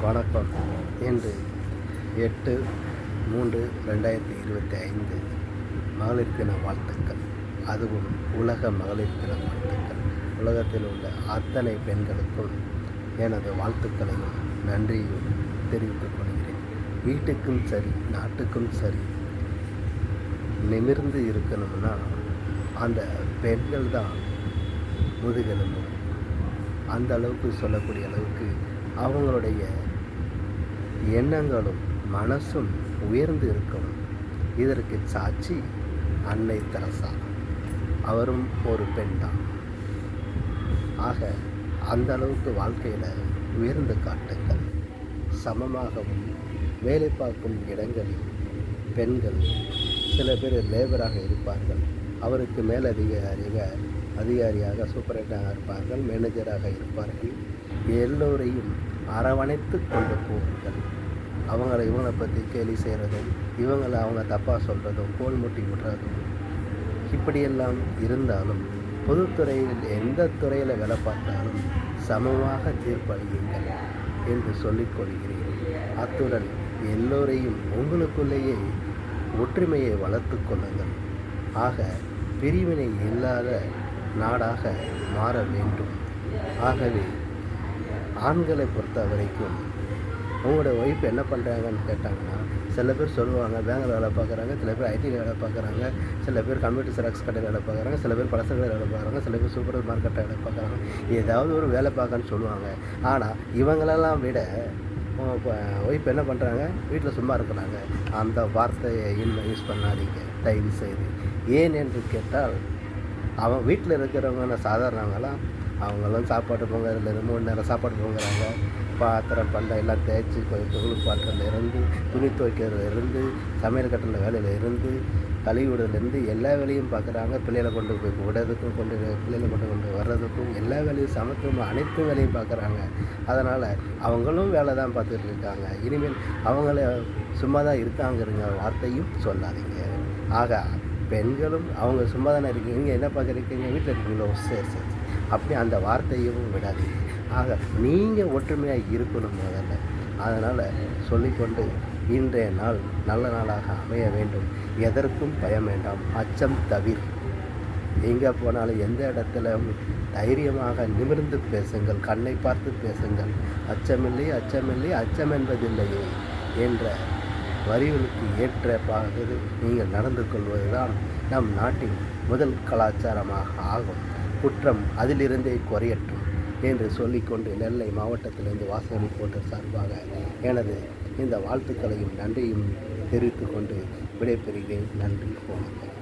வணக்கம். இன்று 8/3/2025 மகளிர் தின வாழ்த்துக்கள். அதுவும் உலக மகளிர் தின வாழ்த்துக்கள். உலகத்தில் உள்ள அத்தனை பெண்களுக்கும் எனது வாழ்த்துக்களையும் நன்றியையும் தெரிவித்துக் கொள்கிறேன். வீட்டுக்கும் சரி, நாட்டுக்கும் சரி, நிமிர்ந்து இருக்கணும்னா அந்த பெண்கள் தான் முதுகெலும்பு. அந்த அளவுக்கு சொல்லக்கூடிய அளவுக்கு அவங்களுடைய எண்ணங்களும் மனசும் உயர்ந்து இருக்கணும். இதற்கு சாட்சி அன்னை தெரசா. அவரும் ஒரு பெண் தான். ஆக அந்த அளவுக்கு வாழ்க்கையில் உயர்ந்து காட்டுங்கள். சமமாகவும் வேலை பார்க்கும் இடங்களில் பெண்கள் சில பேர் லேபராக இருப்பார்கள். அவருக்கு அதிகாரியாக சூப்பரைட்டராக இருப்பார்கள், மேனேஜராக இருப்பார்கள். எல்லோரையும் அரவணைத்து கொண்டு போவீர்கள். இவங்களை பற்றி கேலி செய்கிறதும், அவங்க தப்பாக சொல்கிறதும், கோல் முட்டி விடுறதும், இப்படியெல்லாம் இருந்தாலும் பொதுத்துறையில் எந்த துறையில் வேலை பார்த்தாலும் சமமாக தீர்ப்பளியுங்கள் என்று சொல்லிக்கொள்கிறேன். அத்துடன் எல்லோரையும் உங்களுக்குள்ளேயே ஒற்றுமையை வளர்த்து கொள்ளுங்கள். ஆக பிரிவினை இல்லாத நாடாக மாற வேண்டும். ஆகவே ஆண்களை பொறுத்த வரைக்கும் உங்களோட ஒய்ஃப் என்ன பண்ணுறாங்கன்னு கேட்டாங்கன்னா, சில பேர் சொல்லுவாங்க பேங்கில் வேலை பார்க்குறாங்க, சில பேர் ஐடியில் வேலை பார்க்குறாங்க, சில பேர் கம்ப்யூட்டர் ஜெராக்ஸ் கடையில் வேலை பார்க்குறாங்க, சில பேர் பலசர கடையில் வேலை பார்க்குறாங்க, சில பேர் சூப்பர் மார்க்கெட்டில் வேலை பார்க்குறாங்க. ஏதாவது ஒரு வேலை பார்க்கன்னு சொல்லுவாங்க. ஆனால் இவங்களெல்லாம் விட ஒய்ஃப் என்ன பண்ணுறாங்க, வீட்டில் சும்மா இருக்கிறாங்க. அந்த வார்த்தையை யூஸ் பண்ணாதீங்க தயவு செய்து. ஏன் என்று கேட்டால், அவன் வீட்டில் இருக்கிறவங்க சாதாரணவங்களாம் அவங்களும் சாப்பாடு பொங்குறதுல 3 நேரம் சாப்பாடு பொங்குறாங்க. பாத்திரம் பண்டை எல்லாம் தேய்ச்சி பொருள் பாத்திரத்துலேருந்து, துணி துவைக்கிறதுலேருந்து, சமையல் கட்டில் வேலையில் இருந்து, கழுவி விடுறதுலேருந்து எல்லா வேலையும் பார்க்குறாங்க. பிள்ளைகளை கொண்டு போய் விடுறதுக்கும் பிள்ளைகளை கொண்டு வர்றதுக்கும் எல்லா வேலையும் சமைக்கும் அனைத்து வேலையும் பார்க்குறாங்க. அதனால் அவங்களும் வேலை தான் பார்த்துட்டு இருக்காங்க. இனிமேல் அவங்கள சும்மா தான் இருக்காங்கிறங்க வார்த்தையும் சொல்லாதீங்க. ஆக பெண்களும் அவங்க சும்மா தானே இருக்கீங்க, நீங்கள் என்ன பார்க்குறீங்க, வீட்டில் இருக்கீங்களோ, சரி அப்படி அந்த வார்த்தையும் விடாதீங்க. ஆக நீங்கள் ஒற்றுமையாக இருக்கணும் முதல்ல. அதனால் சொல்லிக்கொண்டு இன்றைய நாள் நல்ல நாளாக அமைய வேண்டும். எதற்கும் பயம் வேண்டாம், அச்சம் தவிர. எங்கே போனாலும் எந்த இடத்துல தைரியமாக நிமிர்ந்து பேசுங்கள், கண்ணை பார்த்து பேசுங்கள். அச்சமில்லை அச்சமில்லை அச்சம் என்பதில்லையே என்ற வரிகளுக்கு ஏற்ற பாகுது நீங்கள் நடந்து கொள்வது தான் நம் நாட்டின் முதல் கலாச்சாரமாக ஆகும். குற்றம் அதிலிருந்தே குறையட்டும் என்று சொல்லிக்கொண்டு நெல்லை மாவட்டத்திலிருந்து வாசகி போட்ட சார்பாக எனது இந்த வாழ்த்துக்களையும் நன்றியும் தெரிவித்து கொண்டு விடைபெறுகிறேன். நன்றி. வணக்கம்.